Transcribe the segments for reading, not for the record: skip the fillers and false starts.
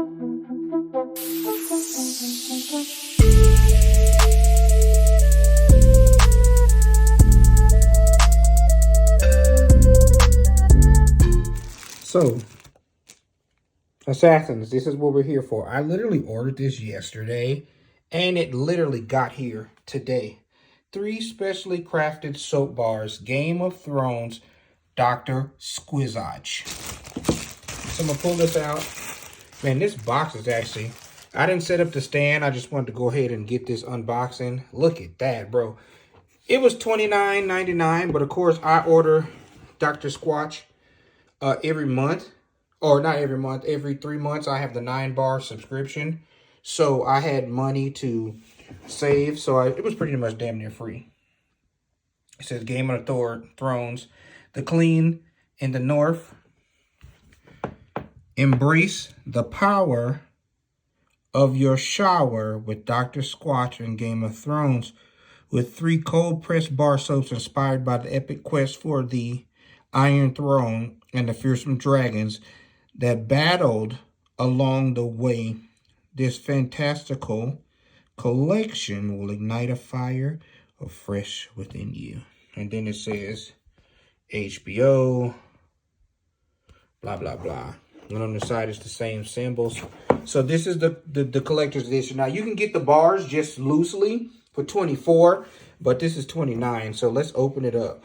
So, Assassins, this is what we're here for. I literally ordered this yesterday, and it literally got here today. 3 specially crafted soap bars, Game of Thrones, Squatch. So I'm going to pull this out. Man, this box is actually... I didn't set up the stand. I just wanted to go ahead and get this unboxing. Look at that, bro. It was $29.99, but of course, I order Dr. Squatch every month. Or not every month, every 3 months. I have the 9-bar subscription. So I had money to save. So it was pretty much damn near free. It says Game of Thrones. The clean in the north. Embrace the power of your shower with Dr. Squatch and Game of Thrones. With 3 cold-pressed bar soaps inspired by the epic quest for the Iron Throne and the fearsome dragons that battled along the way. This fantastical collection will ignite a fire afresh within you. And then it says HBO, blah, blah, blah. And on the side, it's the same symbols. So this is the collector's edition. Now, you can get the bars just loosely for $24, but this is $29. So let's open it up.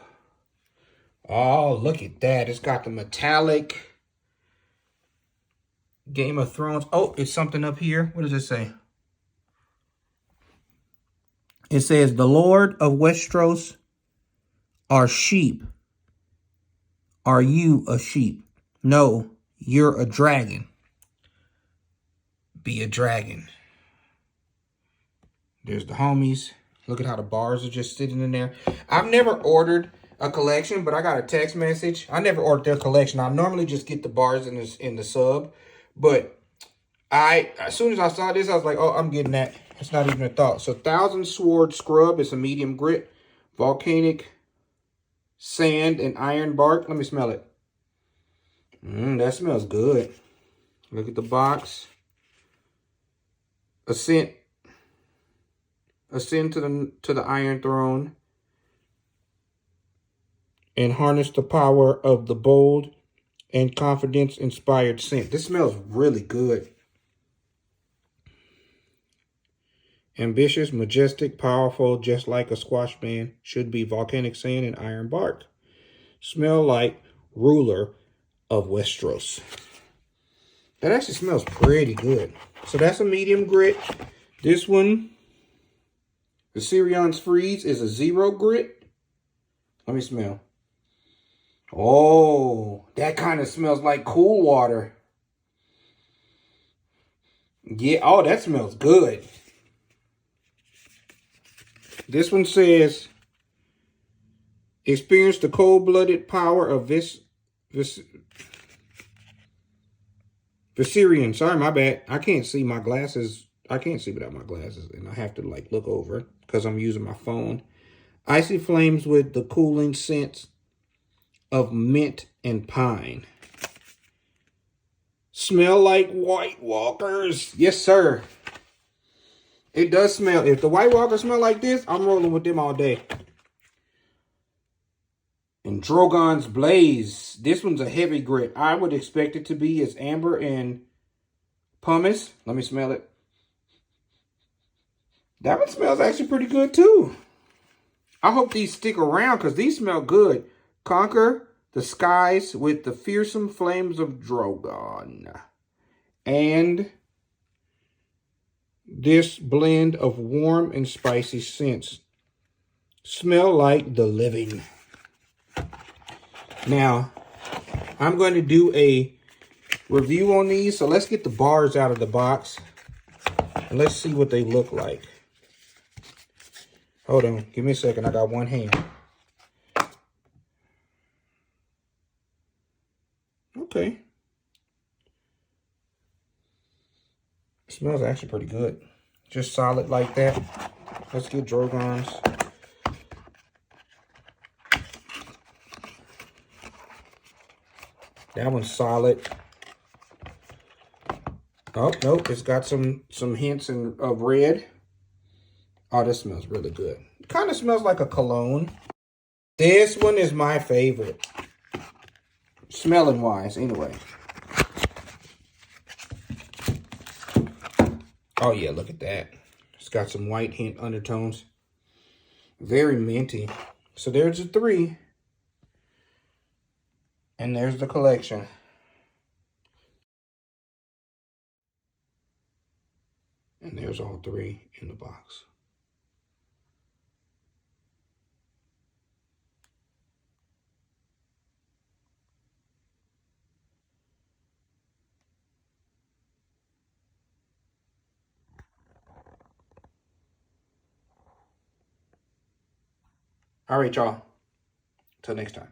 Oh, look at that. It's got the metallic Game of Thrones. Oh, it's something up here. What does it say? It says, the Lord of Westeros are sheep. Are you a sheep? No, you're a dragon. Be a dragon. There's the homies. Look at how the bars are just sitting in there. I've never ordered a collection, but I got a text message. I never ordered their collection. I normally just get the bars in the sub. But as soon as I saw this, I was like, oh, I'm getting that. It's not even a thought. So, Thousand Sword Scrub. It's a medium grit. Volcanic sand and iron bark. Let me smell it. That smells good. Look at the box. Ascend to the Iron Throne and harness the power of the bold and confidence-inspired scent. This smells really good. Ambitious, majestic, powerful, just like a squash man should be. Volcanic sand and iron bark. Smell like ruler of Westeros. That actually smells pretty good. So that's a medium grit. This one, the Viserion's Freeze, is a 0 grit. Let me smell. Oh, that kind of smells like cool water. Yeah, oh, that smells good. This one says, experience the cold-blooded power of Viserion. Sorry, my bad. I can't see my glasses. I can't see without my glasses, and I have to like look over because I'm using my phone. Icy flames with the cooling scents of mint and pine. Smell like White Walkers. Yes, sir. It does smell. If the White Walkers smell like this, I'm rolling with them all day. And Drogon's Blaze. This one's a heavy grit. I would expect it to be as amber and pumice. Let me smell it. That one smells actually pretty good too. I hope these stick around because these smell good. Conquer the skies with the fearsome flames of Drogon. And this blend of warm and spicy scents. Smell like the living. Now, I'm going to do a review on these. So let's get the bars out of the box. And let's see what they look like. Hold on. Give me a second. I got one hand. Okay. It smells actually pretty good. Just solid like that. Let's get Drogon's. That one's solid. Oh, nope, it's got some hints of red. Oh, this smells really good. It kind of smells like a cologne. This one is my favorite. Smelling wise, anyway. Oh, yeah, look at that. It's got some white hint undertones. Very minty. So there's the 3. And there's the collection. And there's all 3 in the box. All right, y'all. Till next time.